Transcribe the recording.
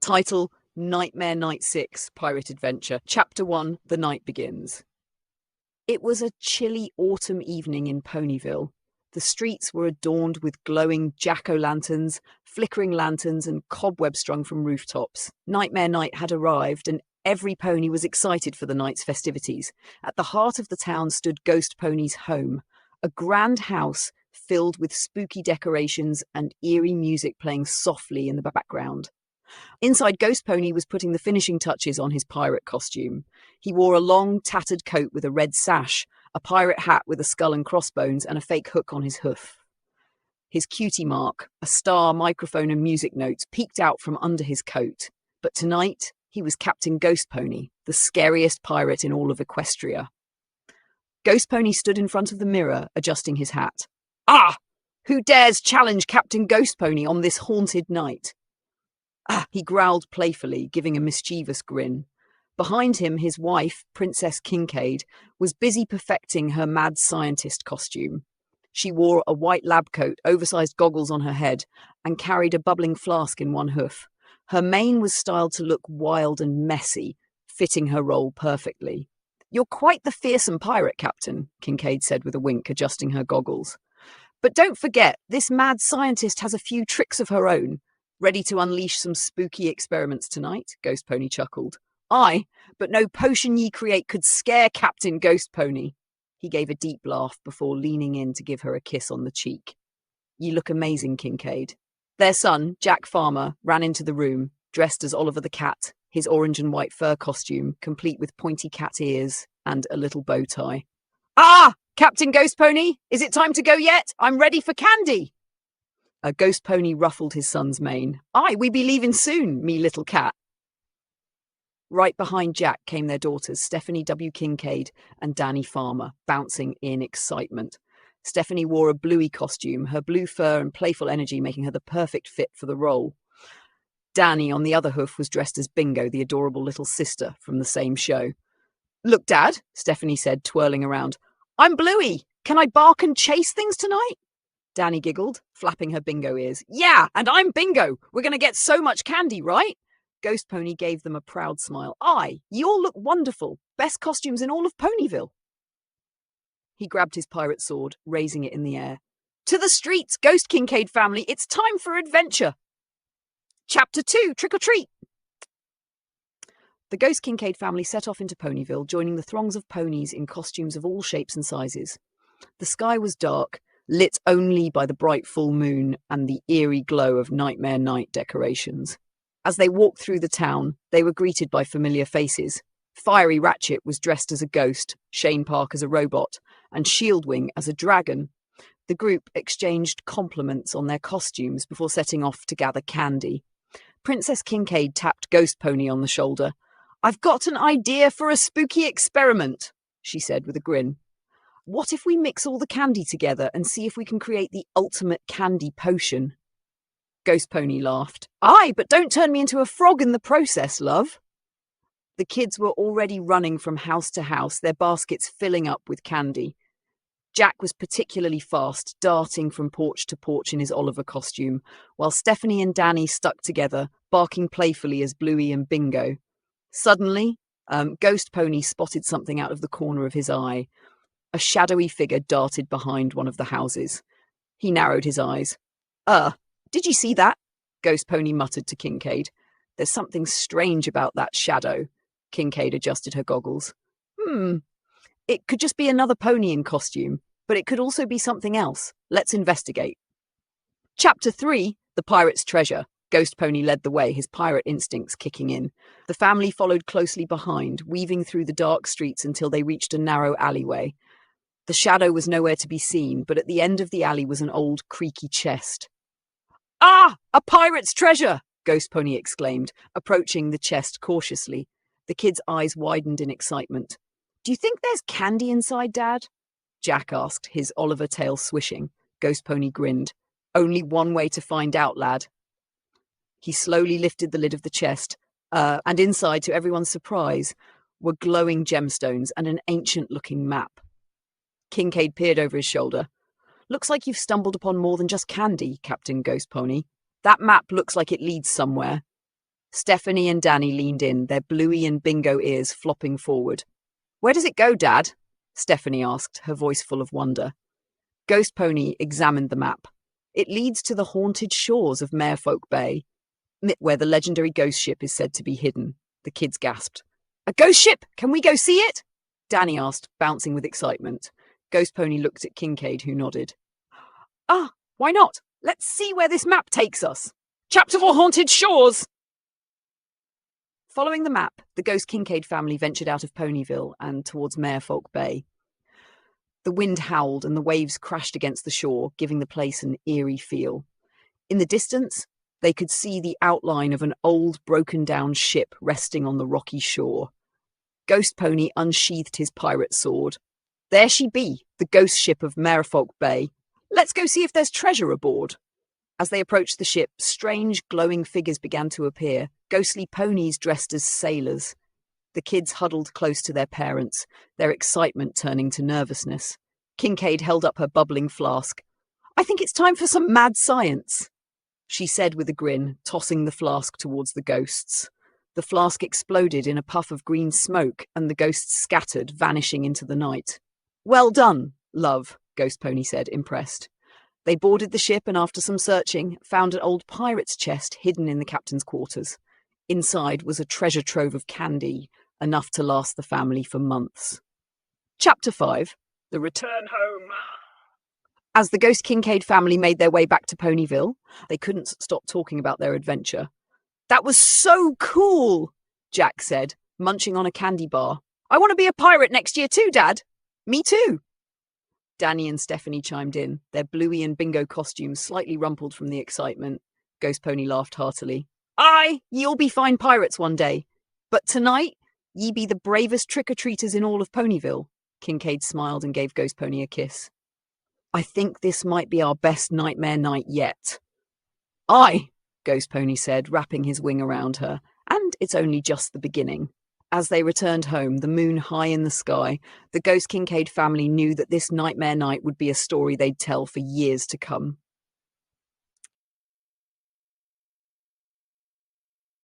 Title: Nightmare Night 6 Pirate Adventure. Chapter 1: The Night Begins. It was a chilly autumn evening in Ponyville. The streets were adorned with glowing jack-o'-lanterns, flickering lanterns, and cobwebs strung from rooftops. Nightmare Night had arrived, and every pony was excited for the night's festivities. At the heart of the town stood GhostPony's home, a grand house filled with spooky decorations and eerie music playing softly in the background. Inside, GhostPony was putting the finishing touches on his pirate costume. He wore a long, tattered coat with a red sash, a pirate hat with a skull and crossbones, and a fake hook on his hoof. His cutie mark, a star, microphone, and music notes peeked out from under his coat. But tonight, he was Captain GhostPony, the scariest pirate in all of Equestria. GhostPony stood in front of the mirror, adjusting his hat. "Ah! Who dares challenge Captain GhostPony on this haunted night?" "Ah!" he growled playfully, giving a mischievous grin. Behind him, his wife, Princess Kincaid, was busy perfecting her mad scientist costume. She wore a white lab coat, oversized goggles on her head, and carried a bubbling flask in one hoof. Her mane was styled to look wild and messy, fitting her role perfectly. "You're quite the fearsome pirate, Captain," Kincaid said with a wink, adjusting her goggles. "But don't forget, this mad scientist has a few tricks of her own. Ready to unleash some spooky experiments tonight?" GhostPony chuckled. "Aye, but no potion ye create could scare Captain GhostPony." He gave a deep laugh before leaning in to give her a kiss on the cheek. "You look amazing, Kincaid." Their son, Jack Farmer, ran into the room, dressed as Oliver the Cat, his orange and white fur costume, complete with pointy cat ears and a little bow tie. "Ah! Captain GhostPony, is it time to go yet? I'm ready for candy." A GhostPony ruffled his son's mane. "Aye, we be leaving soon, me little cat." Right behind Jack came their daughters, Stephanie W. Kincaid and Danny Farmer, bouncing in excitement. Stephanie wore a bluey costume, her blue fur and playful energy making her the perfect fit for the role. Danny, on the other hoof, was dressed as Bingo, the adorable little sister from the same show. "Look, Dad," Stephanie said, twirling around. "I'm Bluey. Can I bark and chase things tonight?" Danny giggled, flapping her Bingo ears. "Yeah, and I'm Bingo. We're going to get so much candy, right?" GhostPony gave them a proud smile. "Aye, you all look wonderful. Best costumes in all of Ponyville." He grabbed his pirate sword, raising it in the air. "To the streets, Ghost Kincaid family. It's time for adventure. Chapter 2, Trick or Treat." The Ghost Kincaid family set off into Ponyville, joining the throngs of ponies in costumes of all shapes and sizes. The sky was dark, lit only by the bright full moon and the eerie glow of Nightmare Night decorations. As they walked through the town, they were greeted by familiar faces. Fiery Ratchet was dressed as a ghost, Shane Park as a robot, and Shieldwing as a dragon. The group exchanged compliments on their costumes before setting off to gather candy. Princess Kincaid tapped GhostPony on the shoulder. "I've got an idea for a spooky experiment," she said with a grin. "What if we mix all the candy together and see if we can create the ultimate candy potion?" GhostPony laughed. "Aye, but don't turn me into a frog in the process, love." The kids were already running from house to house, their baskets filling up with candy. Jack was particularly fast, darting from porch to porch in his Oliver costume, while Stephanie and Danny stuck together, barking playfully as Bluey and Bingo. Suddenly, GhostPony spotted something out of the corner of his eye. A shadowy figure darted behind one of the houses. He narrowed his eyes. Did you see that?" GhostPony muttered to Kincaid. "There's something strange about that shadow." Kincaid adjusted her goggles. It could just be another pony in costume, but it could also be something else. Let's investigate." Chapter 3, The Pirate's Treasure. GhostPony led the way, his pirate instincts kicking in. The family followed closely behind, weaving through the dark streets until they reached a narrow alleyway. The shadow was nowhere to be seen, but at the end of the alley was an old, creaky chest. "Ah! A pirate's treasure!" GhostPony exclaimed, approaching the chest cautiously. The kid's eyes widened in excitement. "Do you think there's candy inside, Dad?" Jack asked, his Oliver tail swishing. GhostPony grinned. "Only one way to find out, lad." He slowly lifted the lid of the chest, and inside, to everyone's surprise, were glowing gemstones and an ancient-looking map. Kincaid peered over his shoulder. "Looks like you've stumbled upon more than just candy, Captain GhostPony. That map looks like it leads somewhere." Stephanie and Danny leaned in, their Bluey and Bingo ears flopping forward. "Where does it go, Dad?" Stephanie asked, her voice full of wonder. Ghost Pony examined the map. "It leads to the haunted shores of Merfolk Bay, where the legendary ghost ship is said to be hidden." The kids gasped. "A ghost ship? Can we go see it?" Danny asked, bouncing with excitement. Ghost Pony looked at Kincaid, who nodded. "Ah, why not? Let's see where this map takes us. Chapter 4 Haunted Shores!" Following the map, the Ghost Kincaid family ventured out of Ponyville and towards Merfolk Bay. The wind howled and the waves crashed against the shore, giving the place an eerie feel. In the distance, they could see the outline of an old, broken-down ship resting on the rocky shore. Ghost Pony unsheathed his pirate sword. "There she be, the ghost ship of Merfolk Bay. Let's go see if there's treasure aboard." As they approached the ship, strange, glowing figures began to appear, ghostly ponies dressed as sailors. The kids huddled close to their parents, their excitement turning to nervousness. Kincaid held up her bubbling flask. "I think it's time for some mad science," she said with a grin, tossing the flask towards the ghosts. The flask exploded in a puff of green smoke, and the ghosts scattered, vanishing into the night. "Well done, love," Ghost Pony said, impressed. They boarded the ship and, after some searching, found an old pirate's chest hidden in the captain's quarters. Inside was a treasure trove of candy, enough to last the family for months. Chapter 5. The Return Home. As the Ghost Kincaid family made their way back to Ponyville, they couldn't stop talking about their adventure. "That was so cool," Jack said, munching on a candy bar. "I want to be a pirate next year too, Dad." "Me too." Danny and Stephanie chimed in, their Bluey and Bingo costumes slightly rumpled from the excitement. Ghost Pony laughed heartily. "Aye, ye'll be fine pirates one day. But tonight, ye be the bravest trick-or-treaters in all of Ponyville." Kincaid smiled and gave Ghost Pony a kiss. "I think this might be our best nightmare night yet." "Aye," Ghost Pony said, wrapping his wing around her, "and it's only just the beginning." As they returned home, the moon high in the sky, the Ghost Kincaid family knew that this nightmare night would be a story they'd tell for years to come.